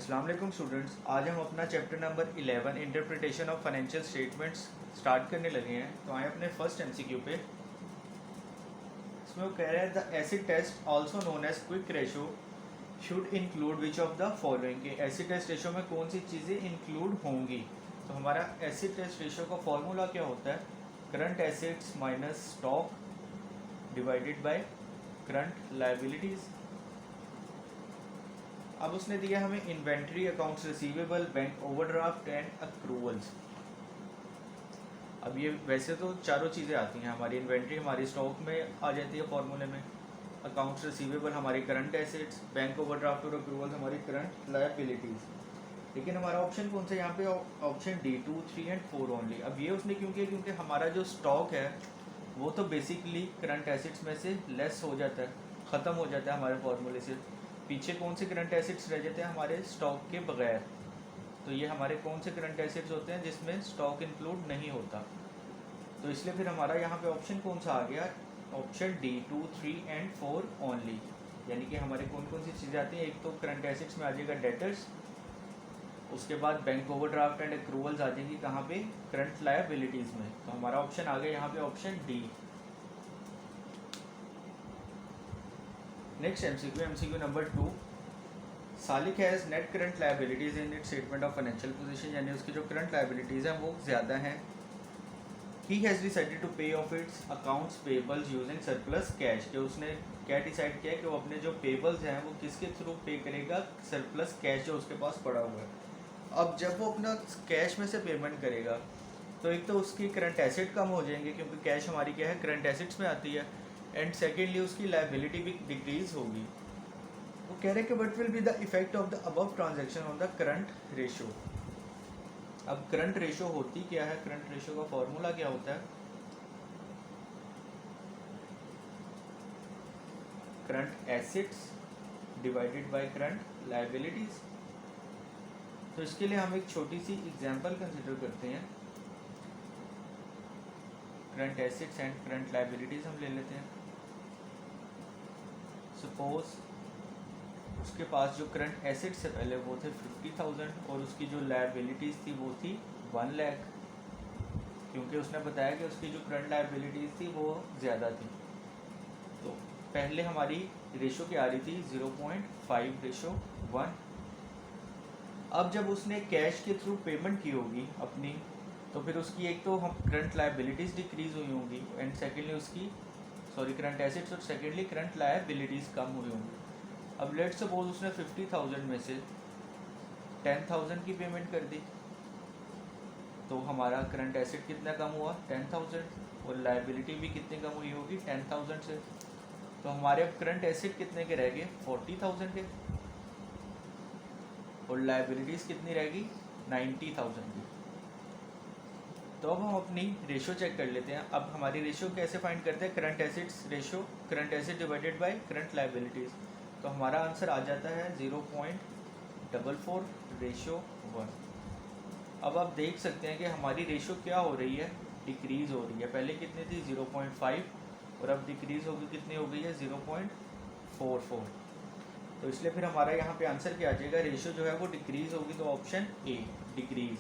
अस्सलाम वालेकुम स्टूडेंट्स। आज हम अपना chapter number 11 interpretation of financial statements start करने लगे हैं। तो आए अपने फर्स्ट एमसीक्यू पे। इसमें वो कह रहे हैं the acid test also known as quick ratio should include which of the following के एसिड टेस्ट रेशो में कौन सी चीज़ें इंक्लूड होंगी। तो हमारा एसिड टेस्ट रेशो का फॉर्मूला क्या होता है? Current assets minus stock divided by current liabilities. अब उसने दिया हमें inventory, accounts receivable, bank overdraft and accruals. अब ये वैसे तो चारों चीज़ें आती हैं, हमारी इन्वेंट्री हमारी स्टॉक में आ जाती है फॉर्मूले में, अकाउंट्स रिसीवेबल हमारी करंट एसेट्स, बैंक ओवरड्राफ्ट और अक्रूवल्स हमारी करंट लायबिलिटीज़। लेकिन हमारा ऑप्शन कौन सा यहाँ पे? Option D 2, 3 and 4 only. अब ये उसने क्यों किया? क्योंकि हमारा जो स्टॉक है वो तो बेसिकली करंट एसेट्स में से लेस हो जाता है, ख़त्म हो जाता है हमारे फॉर्मूले से। पीछे कौन से करंट एसेट्स रह जाते हैं हमारे स्टॉक के बगैर? तो ये हमारे कौन से करंट एसेट्स होते हैं जिसमें स्टॉक इंक्लूड नहीं होता। तो इसलिए फिर हमारा यहाँ पे ऑप्शन कौन सा आ गया? Option D 2, 3 and 4 only. यानी कि हमारे कौन कौन सी चीज़ें आती हैं? एक तो करंट एसेट्स में आ जाएगा डेटर्स, उसके बाद बैंक ओवरड्राफ्ट एंड एक्रूवल्स आ जाएंगी कहाँ पे? करंट लायबिलिटीज़ में। तो हमारा ऑप्शन आ गया यहाँ पे option D. Next MCQ number 2। Salik has net current liabilities in its statement of financial position, यानी उसकी जो करंट लायबिलिटीज़ हैं वो ज़्यादा हैं। He has decided to pay off its accounts payables using surplus cash. कि उसने क्या डिसाइड किया कि वो अपने जो पेबल्स हैं वो किसके थ्रू पे करेगा? सरप्लस कैश जो उसके पास पड़ा हुआ है। अब जब वो अपना कैश में से पेमेंट करेगा तो एक तो उसकी करंट एसेट कम हो जाएंगे, क्योंकि कैश हमारी क्या है? करंट एसेट्स में आती है। एंड सेकेंडली उसकी लायबिलिटी भी डिक्रीज होगी। वो कह रहे हैं कि what will be the effect of the above transaction on the current ratio. अब करंट रेशो होती क्या है? करंट रेशो का फॉर्मूला क्या होता है? Current assets divided by current liabilities. तो इसके लिए हम एक छोटी सी एग्जांपल कंसिडर करते हैं। Current assets and current liabilities हम ले लेते हैं। सपोज उसके पास जो करंट एसेट्स से पहले वो थे 50,000 और उसकी जो लायबिलिटीज़ थी वो थी 1 लाख, क्योंकि उसने बताया कि उसकी जो करंट लायबिलिटीज़ थी वो ज़्यादा थी। तो पहले हमारी रेशो क्या आ रही थी? 0.5:1। अब जब उसने कैश के थ्रू पेमेंट की होगी अपनी, तो फिर उसकी एक तो हम करंट लायबिलिटीज़ डिक्रीज़ हुई होंगी एंड सेकेंडली उसकी करंट एसेट्स और सेकेंडली करंट लायबिलिटीज़ कम हुई होंगी। अब लेट्स सपोज उसने 50,000 में से 10,000 की पेमेंट कर दी, तो हमारा करंट एसेट कितना कम हुआ? 10,000। और लायबिलिटी भी कितनी कम हुई होगी? 10,000 से। तो हमारे अब करंट एसेट कितने के रह गए? 40,000 के। और लायबिलिटीज़ कितनी रहेगी? 90,000 की। तो अब हम अपनी रेशो चेक कर लेते हैं। अब हमारी रेशो कैसे फाइंड करते हैं? Current assets ratio, current asset divided by current liabilities. तो हमारा आंसर आ जाता है 0.44:1। अब आप देख सकते हैं कि हमारी रेशो क्या हो रही है? डिक्रीज़ हो रही है। पहले कितनी थी? 0.5 और अब डिक्रीज़ होगी, कितनी हो गई है? 0.44। तो इसलिए फिर हमारा यहाँ पे आंसर क्या आ जाएगा? रेशो जो है वो डिक्रीज़ होगी, तो option A decrease.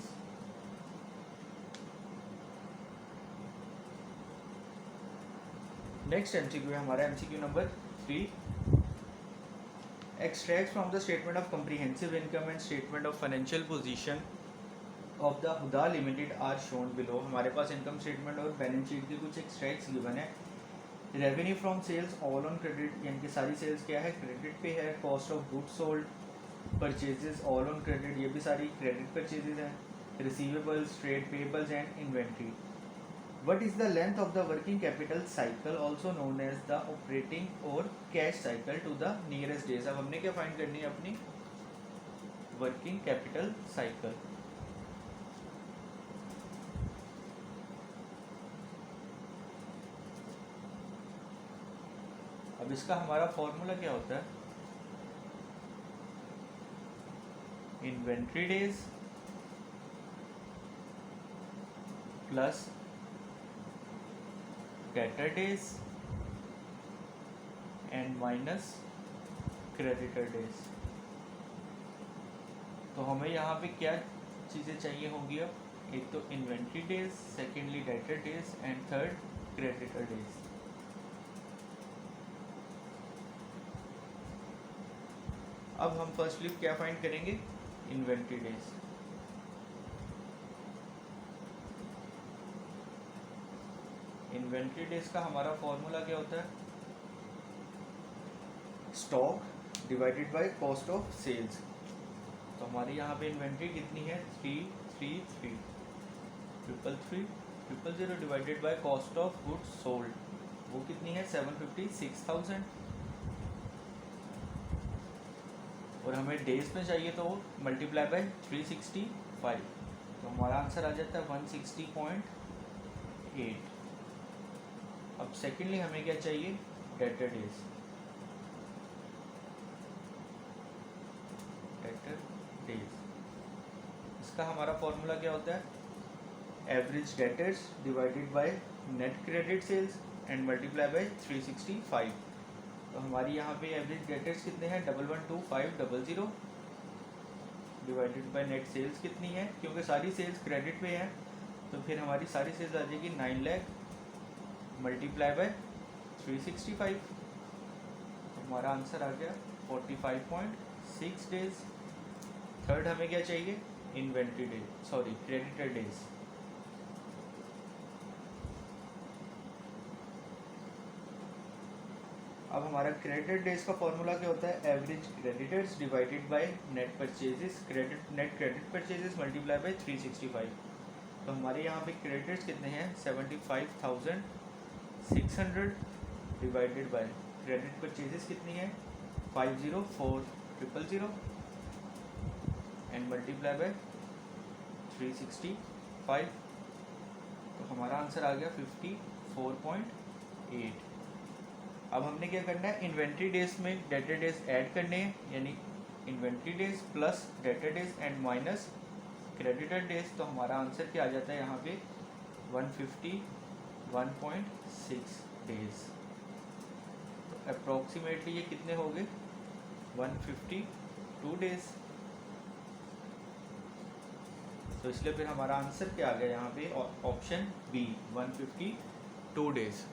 Next MCQ है हमारा MCQ number 3। Extract from the statement of comprehensive income and statement of financial position of the Huda limited are shown below. हमारे पास इनकम स्टेटमेंट और बैलेंस शीट के कुछ एक्सट्रैक्ट्स गिवन है। Revenue from sales all on credit, यानी कि सारी sales क्या है? क्रेडिट पे है। Cost of goods sold, purchases all on credit, ये भी सारी क्रेडिट परचेजेस हैं। Receivables, trade payables and inventory. What is the length of the working capital cycle, also known as the operating or cash cycle, to the nearest days? अब हमने क्या find करनी है? अपनी वर्किंग कैपिटल साइकिल। अब इसका हमारा फॉर्मूला क्या होता है? Inventory days plus debtor days and minus creditor days। तो हमें यहाँ पे क्या चीज़ें चाहिए होंगी अब, एक तो inventory days, secondly debtor days and third creditor days. अब हम फर्स्टली क्या फाइंड करेंगे, इन्वेंट्री डेज। इन्वेंट्री डेज का हमारा फॉर्मूला क्या होता है, stock divided by cost of sales. तो हमारे यहाँ पे इन्वेंट्री कितनी है, 333 333 divided by cost of goods sold, वो कितनी है 756,000। और हमें डेज में चाहिए तो मल्टीप्लाई बाय 365, तो हमारा आंसर आ जाता है 160.8। अब सेकेंडली हमें क्या चाहिए, डेटर डेज। डेटर डेज, इसका हमारा फॉर्मूला क्या होता है, average debtors divided by net credit sales and multiply by 365। तो हमारी यहाँ पे एवरेज डेटर्स कितने हैं, 112500 डिवाइडेड बाय नेट सेल्स कितनी है, क्योंकि सारी सेल्स क्रेडिट पे है तो फिर हमारी सारी सेल्स आ जाएगी 9 लाख मल्टीप्लाई बाय 365। तो हमारा आंसर आ गया 45.6 डेज। थर्ड हमें क्या चाहिए, inventory days, sorry creditor days. अब हमारा क्रेडिटर डेज का फॉर्मूला क्या होता है, average creditors divided by net purchases, net credit purchases multiply by 365। तो हमारे यहाँ पे क्रेडिटर्स कितने हैं, 75,600 डिवाइडेड बाय क्रेडिट परचेजेस कितनी है 504,000 एंड मल्टीप्लाई बाय 365। तो हमारा आंसर आ गया 54.8। अब हमने क्या करना है, इन्वेंट्री डेज में डेटर डेज ऐड करने हैं, यानी inventory days plus debtor days and minus creditor days. तो हमारा आंसर क्या आ जाता है यहाँ पे 151.6 डेज। तो अप्रोक्सीमेटली ये कितने हो गए, 152 डेज। तो इसलिए फिर हमारा आंसर क्या आ गया यहाँ पे, option B 152 days.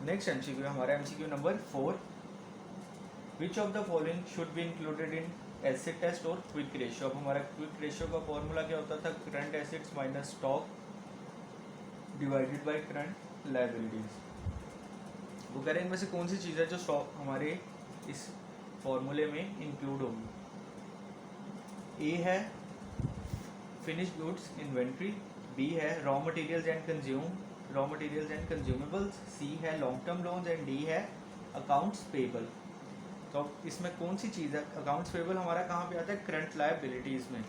Next MCQ हमारा MCQ number 4, which of the following should be included in asset test और क्विक रेशियो। अब हमारा क्विक रेशियो का फॉर्मूला क्या होता था, current assets minus stock divided by current liabilities. वो कह रहे हैं इनमें से कौन सी चीज़ है जो स्टॉक हमारे इस फॉर्मूले में इंक्लूड होगी। ए है फिनिश गुड्स इन्वेंट्री, बी है रॉ मटेरियल्स एंड कंज्यूमेबल्स, सी है long term loans and D है अकाउंट्स पेबल। तो इसमें कौन सी चीज़ है, अकाउंट्स पेबल हमारा कहाँ पे आता है, करंट लायबिलिटीज़ में।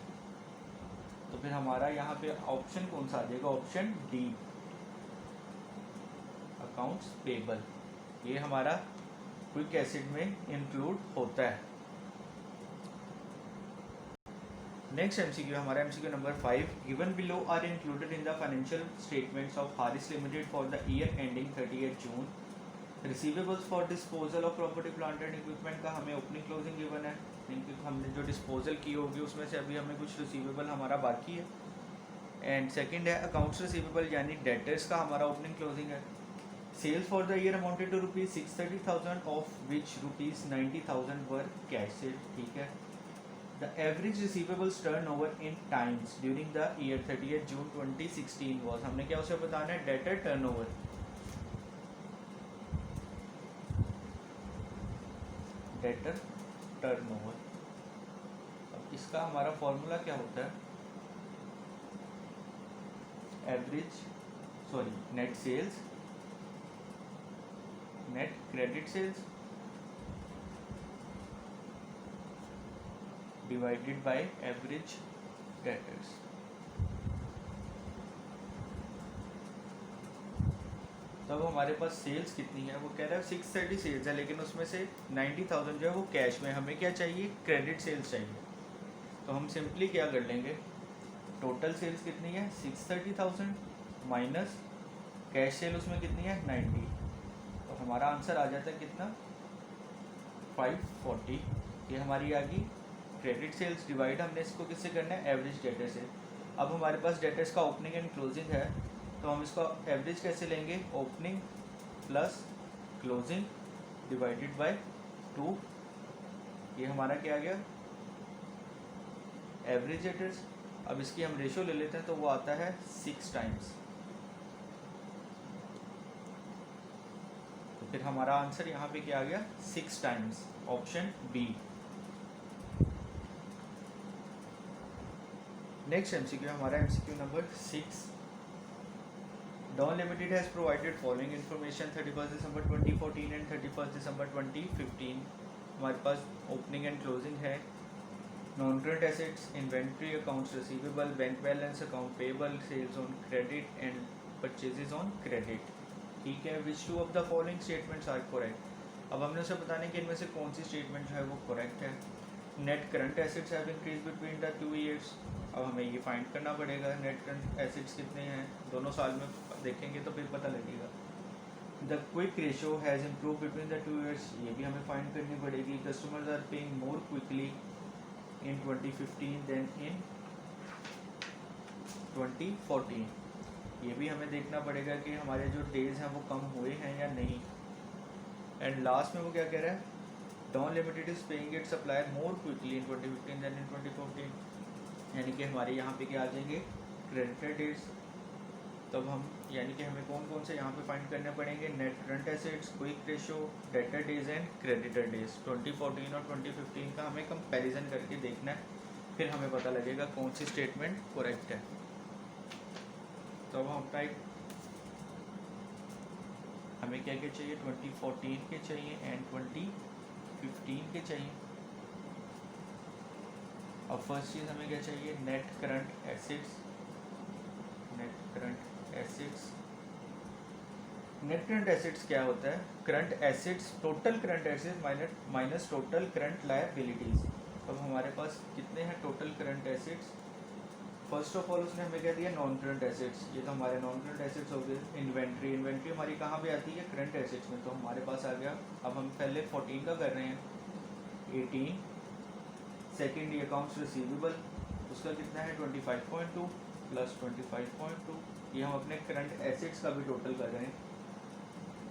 तो फिर हमारा यहाँ पे ऑप्शन कौन सा आ जाएगा, ऑप्शन डी अकाउंट्स पेबल, ये हमारा क्विक एसिड में इंक्लूड होता है। नेक्स्ट एमसीक्यू हमारा MCQ number 5, given below are included in the financial statements of Haris limited for the year ending 30 June. Receivables for disposal of property plant and equipment का हमें opening closing given है, हमने जो disposal की होगी उसमें से अभी हमें कुछ रिसीवेबल हमारा बाकी है। एंड सेकंड है अकाउंट्स रिसीवेबल यानी डेटर्स का हमारा ओपनिंग क्लोजिंग है। Sales for the year amounted to ₹630,000 of which ₹90,000 were cash sale, ठीक है। The average receivables turnover in times during the year 30 June 2016 was, हमने क्या उसे बताना है, डेटर टर्नओवर। डेटर टर्नओवर, अब इसका हमारा फॉर्मूला क्या होता है, net sales, net credit sales divided by average debtors. तब हमारे पास सेल्स कितनी है, वो कह रहा है 630 सेल्स है, लेकिन उसमें से 90,000 जो है वो कैश में, हमें क्या चाहिए, क्रेडिट सेल्स चाहिए। तो हम सिंपली क्या कर लेंगे, टोटल सेल्स कितनी है 630,000 माइनस कैश सेल उसमें कितनी है 90, तो हमारा आंसर आ जाता है कितना 540 ये हमारी आ गई क्रेडिट सेल्स डिवाइड हमने इसको किससे करना है, एवरेज डेटर से। अब हमारे पास डेटर्स का ओपनिंग एंड क्लोजिंग है, तो हम इसका एवरेज कैसे लेंगे, opening plus closing divided by 2। ये हमारा क्या आ गया, एवरेज डेटर्स। अब इसकी हम रेशो ले लेते हैं तो वो आता है 6 टाइम्स। तो फिर हमारा आंसर यहाँ पे क्या आ गया, 6 times, option B. Next MCQ हमारा MCQ number 6। Dawn Limited has provided following information 31st December 2014 and 31st December 2015। हमारे पास ओपनिंग एंड क्लोजिंग है, non current assets, inventory, accounts receivable, bank balance, account payable, sales on credit and purchases on credit. ठीक है, which two of the following statements are correct. अब हमने उसे बताने कि इनमें से कौन सी स्टेटमेंट जो है वो करेक्ट है। Net current assets have increase between the 2 years। अब हमें ये फाइंड करना पड़ेगा नेट करंट एसेट्स कितने हैं, दोनों साल में देखेंगे तो फिर पता लगेगा। The quick ratio has improve between the 2 years, ये भी हमें फाइंड करनी पड़ेगी। Customers are paying more quickly in 2015 then in 2014, ये भी हमें देखना पड़ेगा कि हमारे जो डेज हैं वो कम हुए हैं या नहीं। एंड लास्ट में वो क्या कह रहा है, Dawn Limited is paying its supplier more quickly in 2015 than in 2014, यानी कि हमारे यहाँ पे क्या आ जाएंगे, क्रेडिटर डेज। तब हम यानी कि हमें कौन कौन से यहाँ पे फाइंड करने पड़ेंगे, net current assets, quick ratio, debtor days and creditor days. 2014 और 2015 का हमें कंपैरिजन करके देखना है, फिर हमें पता लगेगा कौन सी स्टेटमेंट करेक्ट है। तो अब हम टाइप हमें क्या क्या चाहिए, 2014 के चाहिए एंड 2015 के चाहिए। अब फर्स्ट चीज़ हमें क्या चाहिए, net current assets. Net current assets, net current assets क्या होता है, current assets, total current assets minus total current liabilities. अब हमारे पास कितने हैं total current assets. First of all उसने हमें क्या दिया, नॉन करंट एसेट्स, ये तो हमारे नॉन करंट एसेट्स हो गए। इन्वेंट्री, इन्वेंट्री हमारी कहाँ पे आती है, करंट एसेट्स में, तो हमारे पास आ गया। अब हम पहले 14 का कर रहे हैं, 18। सेकेंड ये अकाउंट्स रिसीवेबल, उसका कितना है 25.2 प्लस 25.2, ये हम अपने करंट एसेट्स का भी टोटल कर रहे हैं।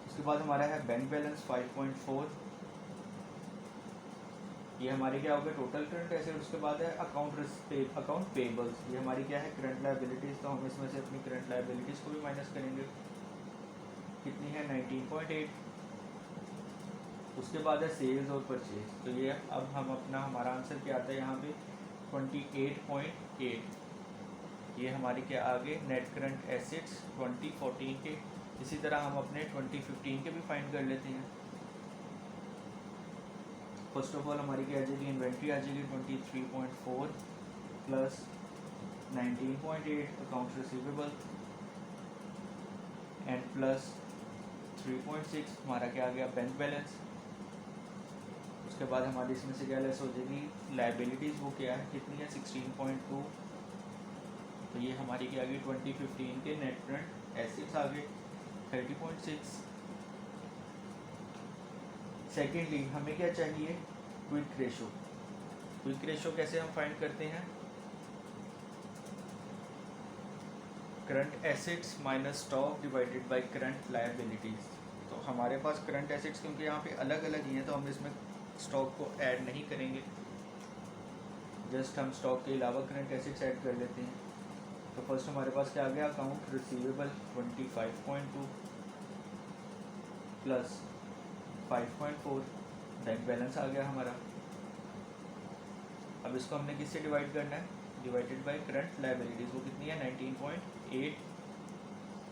उसके बाद हमारा है बैंक बैलेंस 5.4, ये हमारी क्या हो गया टोटल करंट एसेट। उसके बाद है अकाउंट पेबल्स, ये हमारी क्या है करंट लायबिलिटीज़, तो हम इसमें से अपनी करंट लायबिलिटीज़ को भी माइनस करेंगे, कितनी है 19.8। उसके बाद है सेल्स और परचेज, तो ये अब हम अपना हमारा आंसर क्या आता है यहाँ पे 28.8। ये हमारी क्या आगे नेट करंट एसेट्स 2014 के। इसी तरह हम अपने 2015 के भी फाइंड कर लेते हैं। फर्स्ट ऑफ ऑल हमारी क्या आ जाएगी, इन्वेंट्री आ जाएगी 23.4 plus 19.8 accounts receivable and plus 3.6 हमारा क्या आ गया बैंक बैलेंस। उसके बाद हमारी इसमें से क्या लेस हो जाएगी लायबिलिटीज़, वो क्या है कितनी है 16.2, तो ये हमारी क्या आ गई 2015 के नेट करंट एसेट्स आ गए 30.6। सेकेंडली हमें क्या चाहिए, क्विक रेशो। क्विक रेशो कैसे हम फाइंड करते हैं, current assets minus stock divided by current liabilities. तो हमारे पास करंट एसेट्स क्योंकि यहाँ पे अलग अलग ही हैं, तो हम इसमें स्टॉक को ऐड नहीं करेंगे, जस्ट हम स्टॉक के अलावा करंट एसेट्स ऐड कर लेते हैं। तो फर्स्ट हमारे पास क्या आ गया, account receivable 25.2 plus 5.4, bank balance आ गया हमारा। अब इसको हमने किससे डिवाइड करना है, डिवाइडेड बाय करंट लायबिलिटीज़, वो कितनी है 19.8,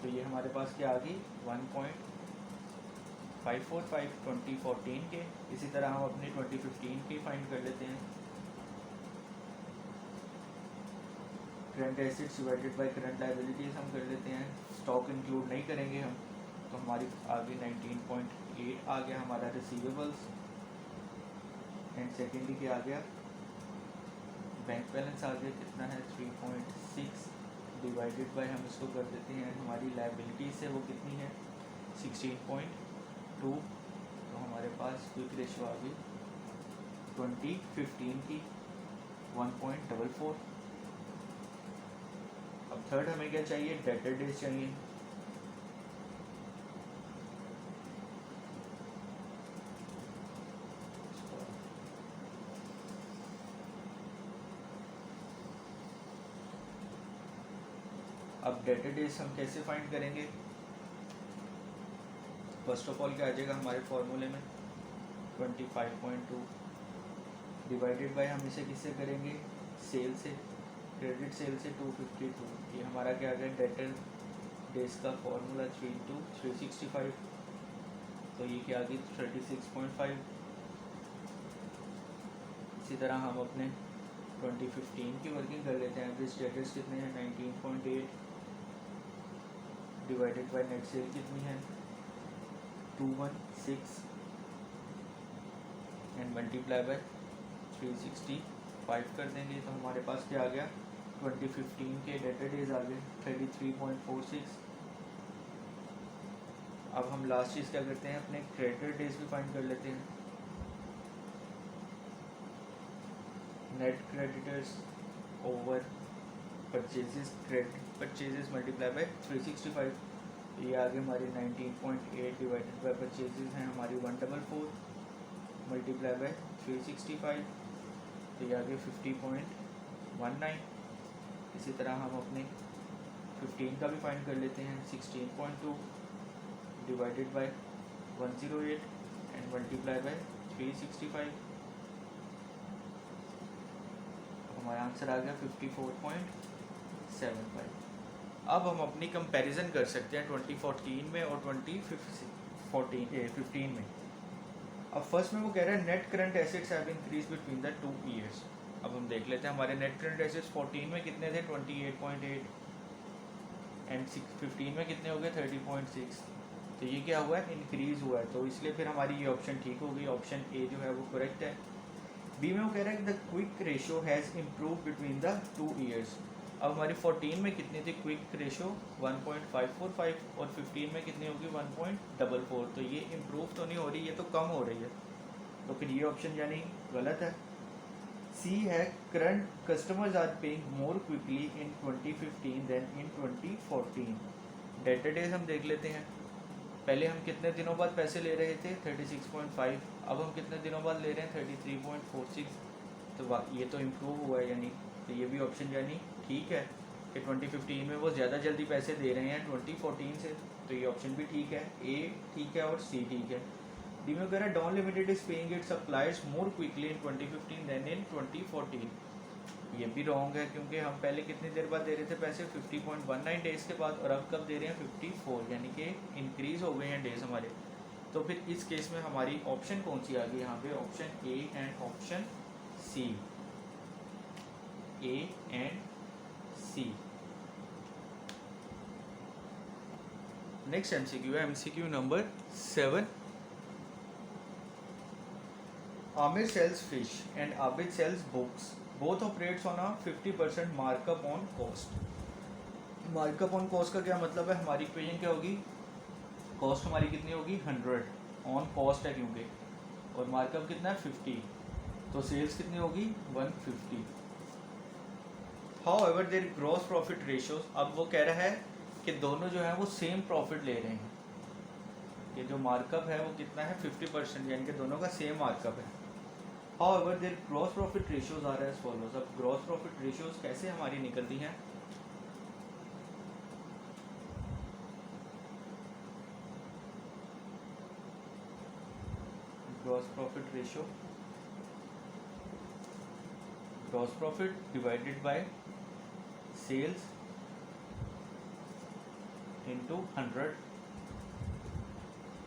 तो ये हमारे पास क्या आ गई 1.545 2014 के। इसी तरह हम अपने 2015 के फाइंड कर लेते हैं, current assets divided by current liabilities हम कर लेते हैं, स्टॉक इंक्लूड नहीं करेंगे हम, तो हमारी आ गई 19.8 आ गया हमारा रिसीवेबल्स एंड सेकेंडली क्या आ गया बैंक बैलेंस आ गया, कितना है 3.6 डिवाइडेड बाय हम इसको कर देते हैं हमारी लायबिलिटी से, वो कितनी है 16.2, तो हमारे पास क्विक रेशो आ गई 2015 की 1.44। अब थर्ड हमें क्या चाहिए, डेटर डेज चाहिए। अब डेटर डेज हम कैसे फाइंड करेंगे, फर्स्ट ऑफ ऑल क्या आ जाएगा हमारे फॉर्मूले में 25.2 डिवाइडेड बाय, हम इसे किससे करेंगे, सेल से, क्रेडिट सेल से 252। ये हमारा क्या आ गया डेटर डेज का फॉर्मूला 3 into 365, तो ये क्या आ गई 36.5। इसी तरह हम अपने 2015 की वर्किंग कर लेते हैं। एवरेज डेटर्स कितने हैं 19.8 डिवाइडेड बाय नेट सेल कितनी है 216 एंड मल्टीप्लाई बाय 365 कर देंगे, तो हमारे पास क्या आ गया 2015 के डेटर डेज आ गए 33.46। अब हम लास्ट चीज़ क्या करते हैं, अपने क्रेडिटर डेज भी फाइंड कर लेते हैं। Net creditors over purchases multiply by 365, ये आगे हमारी 19.8 डिवाइडेड बाय परचेजेस हैं हमारी 144 मल्टीप्लाई बाय 365, तो ये आगे 50.19। इसी तरह हम अपने 15 का भी फाइंड कर लेते हैं 16.2 divided by 108 and multiply by 365, हमारा आंसर आ गया 54.75। अब हम अपनी कंपैरिजन कर सकते हैं 2014 में और 2015 में। अब फर्स्ट में वो कह रहा है net current assets have increase between the 2 years. अब हम देख लेते हैं हमारे नेट करंट एसेट्स 14 में कितने थे 28.8 एंड 15 में कितने हो गए 30.6, तो ये क्या हुआ है इंक्रीज हुआ है, तो इसलिए फिर हमारी ये ऑप्शन ठीक हो गई, ऑप्शन ए जो है वो करेक्ट है। बी में वो कह रहा है the quick ratio has improve between the 2 years. अब हमारी 14 में कितनी थी क्विक रेशो 1.545 और 15 में कितनी होगी 1.44, तो ये इम्प्रूव तो नहीं हो रही, ये तो कम हो रही है, तो फिर ये ऑप्शन यानी गलत है। सी है current customers are paying more quickly in 2015 then in 2014। Debtor days हम देख लेते हैं, पहले हम कितने दिनों बाद पैसे ले रहे थे 36.5, अब हम कितने दिनों बाद ले रहे हैं 33.46, तो ये तो इम्प्रूव हुआ है यानी, तो ये भी ऑप्शन यानी ठीक है कि 2015 में वो ज़्यादा जल्दी पैसे दे रहे हैं 2014 से, तो ये ऑप्शन भी ठीक है, ए ठीक है और सी ठीक है। डी में वगैरह Dawn limited is paying it suppliers more quickly in 2015 then in 2014, ये भी रॉन्ग है क्योंकि हम पहले कितनी देर बाद दे रहे थे पैसे 50.19 डेज के बाद, और अब कब दे रहे हैं 54, यानी कि इंक्रीज हो गए हैं डेज हमारे। तो फिर इस केस में हमारी ऑप्शन कौन सी आ गई यहाँ पे, option A and option C, A and C. Next MCQ है MCQ number 7। Amir sells fish and Abid sells books. Both operates on a 50% markup on cost. Markup on cost का क्या मतलब है, हमारी इक्वेशन क्या होगी, कॉस्ट हमारी कितनी होगी 100 ऑन कॉस्ट है क्योंकि, और मार्कअप कितना है 50, तो सेल्स कितनी होगी 150। However their gross profit ratios, अब वो कह रहा है कि दोनों जो है वो सेम प्रॉफिट ले रहे हैं, ये जो मार्कअप है वो कितना है 50%, यानी कि दोनों का सेम मार्कअप है। However, their gross profit ratios are as follows. अब gross profit ratios कैसे हमारी निकलती हैं, gross profit ratio, gross profit divided by sales into 100।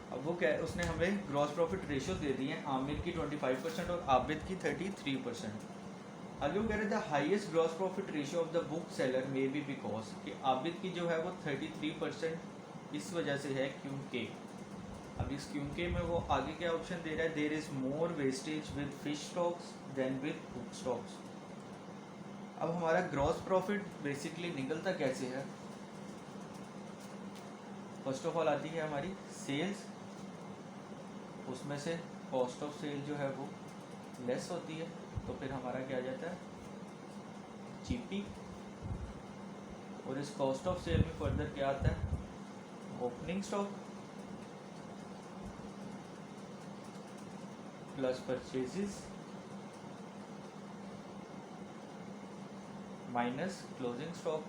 अब वो क्या है, उसने हमें ग्रॉस प्रॉफिट रेशियो दे दी है, आमिर की 25% और आबिद की 33%। आगे वो कह रहे थे highest gross profit ratio of the book seller may be because कि आबिद की जो है वो 33% इस वजह से है क्योंकि, अब इस क्योंकि में वो आगे क्या ऑप्शन दे रहा है, there is more wastage with fish stocks than with book stocks. अब हमारा ग्रॉस प्रॉफिट बेसिकली निकलता कैसे है, फर्स्ट ऑफ ऑल आती है हमारी सेल्स, उसमें से कॉस्ट ऑफ सेल जो है वो लेस होती है, तो फिर हमारा क्या आ जाता है जीपी। और इस कॉस्ट ऑफ सेल में फर्दर क्या आता है opening stock plus purchases minus closing stock.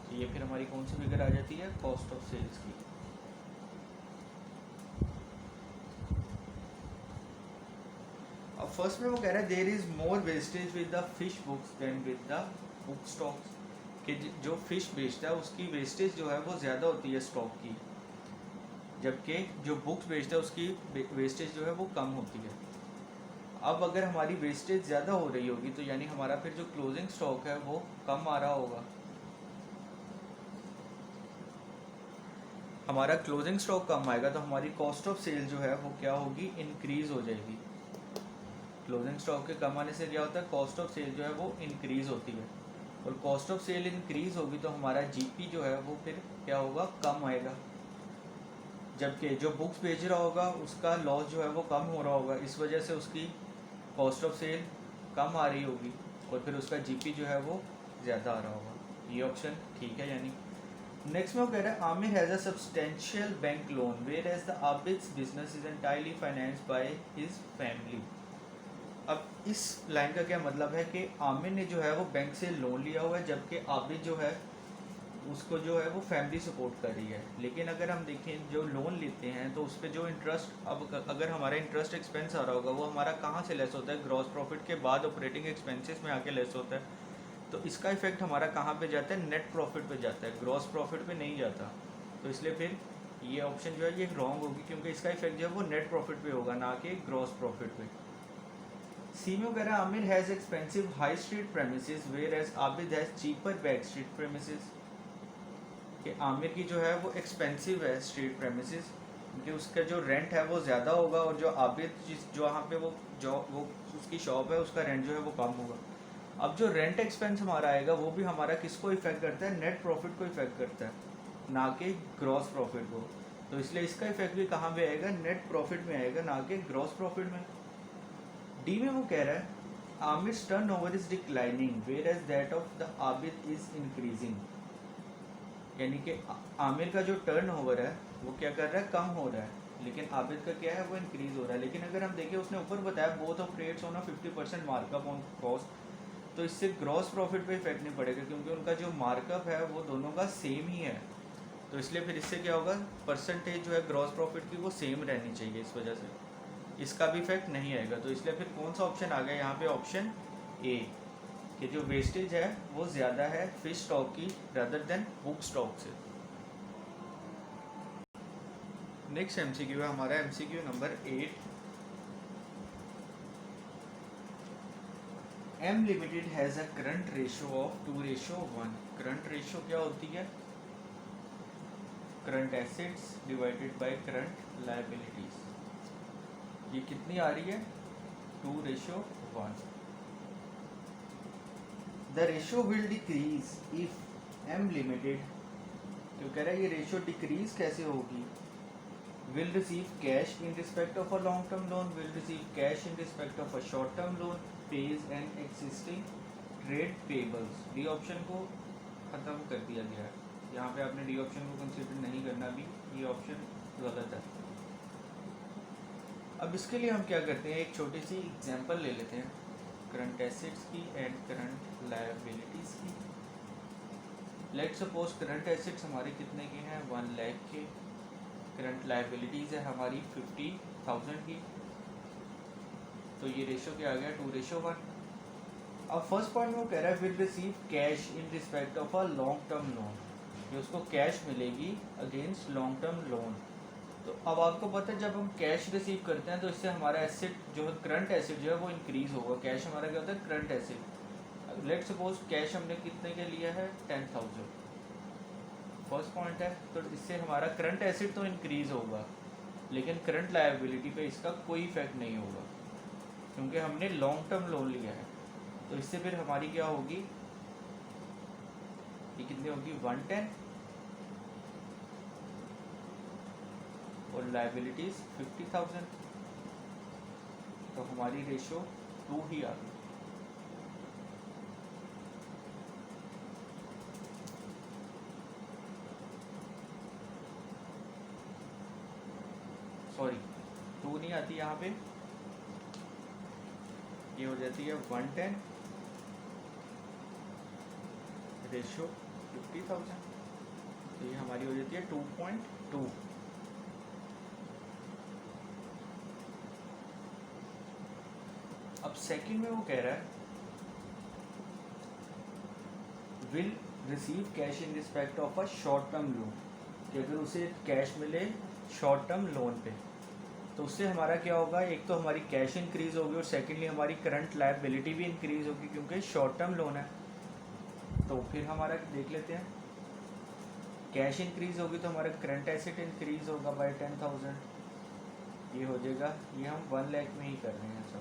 तो ये फिर हमारी कौन सी फिगर आ जाती है कॉस्ट ऑफ सेल्स की। अब फर्स्ट में वो कह रहा है there is more wastage with the fish books than with the book stocks, कि जो फिश बेचता है उसकी वेस्टेज जो है वो ज़्यादा होती है स्टॉक की, जबकि जो बुक्स बेचता है उसकी वेस्टेज जो है वो कम होती है। अब अगर हमारी वेस्टेज ज़्यादा हो रही होगी तो यानी हमारा फिर जो क्लोजिंग स्टॉक है वो कम आ रहा होगा। हमारा क्लोजिंग स्टॉक कम आएगा तो हमारी कॉस्ट ऑफ सेल जो है वो क्या होगी इंक्रीज हो जाएगी। क्लोजिंग स्टॉक के कम आने से क्या होता है कॉस्ट ऑफ सेल जो है वो इंक्रीज होती है, और कॉस्ट ऑफ सेल इंक्रीज होगी तो हमारा जीपी जो है वो फिर क्या होगा कम आएगा, जबकि जो बुक्स बेच रहा होगा उसका लॉस जो है वो कम हो रहा होगा, इस वजह से उसकी कॉस्ट ऑफ सेल कम आ रही होगी और फिर उसका जीपी जो है वो ज़्यादा आ रहा होगा। ये ऑप्शन ठीक है। यानी नेक्स्ट में वो कह रहा है Amir has a substantial bank loan whereas the Abid's business is entirely financed by his family. अब इस लाइन का क्या मतलब है कि आमिर ने जो है वो बैंक से लोन लिया हुआ है, जबकि आबिद जो है उसको जो है वो फैमिली सपोर्ट कर रही है। लेकिन अगर हम देखें जो लोन लेते हैं तो उस पर जो इंटरेस्ट, अब अगर हमारा इंटरेस्ट एक्सपेंस आ रहा होगा वो हमारा कहाँ से लेस होता है ग्रॉस प्रॉफिट के बाद ऑपरेटिंग एक्सपेंसेस में आके लेस होता है। तो इसका इफेक्ट हमारा कहाँ पे जाता है नेट प्रॉफिट पे जाता है, ग्रॉस प्रॉफिट पे नहीं जाता। तो इसलिए फिर ये ऑप्शन जो है ये रॉन्ग होगी, क्योंकि इसका इफेक्ट जो है वो नेट प्रॉफिट पे होगा ना कि ग्रॉस प्रॉफिट पे। सी में कह रहा है Amir has expensive high street premises whereas Abid has cheaper back street premises, कि आमिर की जो है वो एक्सपेंसिव है स्ट्रीट प्रेमिसेस क्योंकि उसका जो रेंट है वो ज़्यादा होगा, और जो आबिद जिस जो वहाँ पे वो उसकी शॉप है उसका रेंट जो है वो कम होगा। अब जो रेंट एक्सपेंस हमारा आएगा वो भी हमारा किसको इफेक्ट करता है नेट प्रॉफिट को इफेक्ट करता है, ना कि ग्रॉस प्रॉफिट को। तो इसलिए इसका इफेक्ट भी कहाँ पे आएगा नेट प्रॉफिट में आएगा, ना कि ग्रॉस प्रॉफिट में। डी में वो कह रहा है Amir's turnover is declining whereas that of the Abid is increasing, यानी कि आमिर का जो टर्नओवर है वो क्या कर रहा है कम हो रहा है, लेकिन आबिद का क्या है वो इंक्रीज हो रहा है। लेकिन अगर हम देखें उसने ऊपर बताया both of rates on 50% markup on cost, तो इससे ग्रॉस प्रॉफिट पे इफेक्ट नहीं पड़ेगा क्योंकि उनका जो मार्कअप है वो दोनों का सेम ही है। तो इसलिए फिर इससे क्या होगा परसेंटेज जो है ग्रॉस प्रॉफिट की वो सेम रहनी चाहिए, इस वजह से इसका भी इफेक्ट नहीं आएगा। तो इसलिए फिर कौन सा ऑप्शन आ गया यहाँ पे ऑप्शन ए, कि जो वेस्टेज है वो ज़्यादा है फिश स्टॉक की रादर देन बुक स्टॉक से। नेक्स्ट एमसीक्यू है हमारा MCQ number 8। M limited has a current ratio of 2:1। Current ratio क्या होती है current assets divided by current liabilities. ये कितनी आ रही है 2:1। The ratio will decrease if M limited, तो कह रहा है ये रेशो डिक्रीज कैसे होगी, will receive cash in respect of a long term loan, will receive cash in respect of a short term loan, pays an existing trade payables। D option को ख़त्म कर दिया गया है, यहाँ पे आपने डी ऑप्शन को कंसिडर नहीं करना भी, ये ऑप्शन गलत है। अब इसके लिए हम क्या करते हैं एक छोटी सी एग्जांपल ले लेते हैं करंट एसेट्स की एंड करंट लायबिलिटीज़ की। लेट सपोज करंट एसेट्स हमारे कितने के हैं 1 लाख के, करंट लायबिलिटीज़ है हमारी 50,000 की, तो ये रेशो क्या आ गया 2:1। अब फर्स्ट पॉइंट में वो कह रहा है will receive cash in respect of a long term loan, कि उसको कैश मिलेगी अगेंस्ट लॉन्ग टर्म लोन। तो अब आपको पता है जब हम कैश रिसीव करते हैं तो इससे हमारा एसेट जो है करंट एसेट जो है वो इंक्रीज़ होगा। कैश हमारा क्या होता है current asset. Let suppose cash हमने कितने के लिया है 10,000, फर्स्ट पॉइंट है, तो इससे हमारा करंट एसेट तो इंक्रीज़ होगा लेकिन करंट लायबिलिटी पे इसका कोई इफेक्ट नहीं होगा क्योंकि हमने लॉन्ग टर्म लोन लिया है। तो इससे फिर हमारी क्या होगी ये कितनी होगी 110 लाइबिलिटीज़ 50,000, तो हमारी रेशो 2 ही आ गई। सॉरी 2 नहीं आती यहाँ पे, ये हो जाती है 110 रेशो 50,000, तो ये हमारी हो जाती है 2.2। अब सेकंड में वो कह रहा है will receive cash in respect of a short term loan, कि अगर उसे कैश मिले शॉर्ट टर्म लोन पे तो उससे हमारा क्या होगा, एक तो हमारी कैश इंक्रीज होगी और सेकेंडली हमारी करंट लायबिलिटी भी इंक्रीज होगी क्योंकि शॉर्ट टर्म लोन है। तो फिर हमारा देख लेते हैं, कैश इंक्रीज होगी तो हमारा करंट एसेट इंक्रीज होगा बाय 10,000, ये हो जाएगा, ये हम 1 लाख में ही कर रहे हैं सब,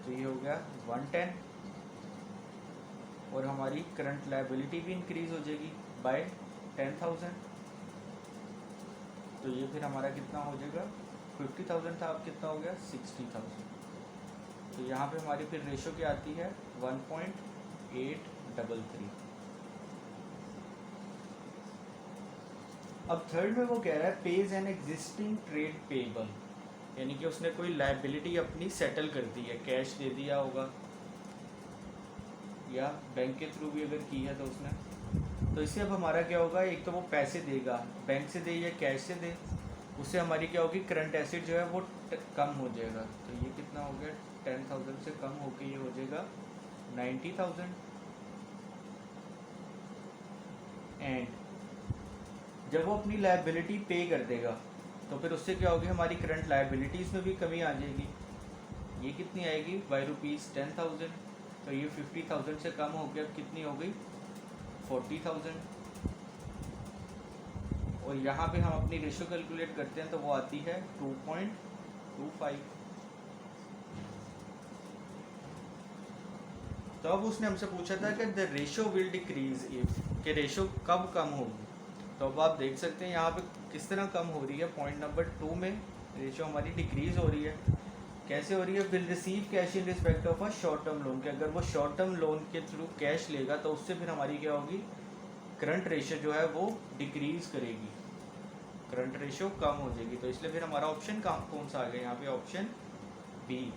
तो ये हो गया 110 और हमारी करंट लायबिलिटी भी इंक्रीज हो जाएगी बाय 10,000, तो ये फिर हमारा कितना हो जाएगा, 50,000 था, अब कितना हो गया 60,000। तो यहाँ पे हमारी फिर रेशो क्या आती है 1.833। अब थर्ड में वो कह रहा है page an existing trade payable, यानी कि उसने कोई लायबिलिटी अपनी सेटल कर दी है, कैश दे दिया होगा या बैंक के थ्रू भी अगर की है तो उसने, तो इससे अब हमारा क्या होगा, एक तो वो पैसे देगा, बैंक से दे या कैश से दे, उससे हमारी क्या होगी, करंट एसेट जो है वो कम हो जाएगा। तो ये कितना हो गया, 10,000 से कम होकर ये हो जाएगा 90,000। एंड जब वो अपनी लायबिलिटी पे कर देगा तो फिर उससे क्या होगी, हमारी करंट लायबिलिटीज़ में भी कमी आ जाएगी। ये कितनी आएगी, बाय ₹10,000, तो ये 50,000 से कम हो गया, कितनी हो गई 40,000। और यहाँ पे हम अपनी रेशो कैलकुलेट करते हैं तो वो आती है 2.25। तो अब उसने हमसे पूछा था कि the ratio will decrease if, कि रेशो कब कम होगी। तो अब आप देख सकते हैं यहाँ पे किस तरह कम हो रही है। पॉइंट नंबर 2 में रेशो हमारी डिक्रीज हो रही है। कैसे हो रही है, will receive cash in respect of a short term loan, कि अगर वो शॉर्ट टर्म लोन के थ्रू कैश लेगा तो उससे फिर हमारी क्या होगी, करंट रेशो जो है वो डिक्रीज करेगी, करंट रेशो कम हो जाएगी। तो इसलिए फिर हमारा ऑप्शन कौन सा आ गया यहाँ पे, ऑप्शन बी।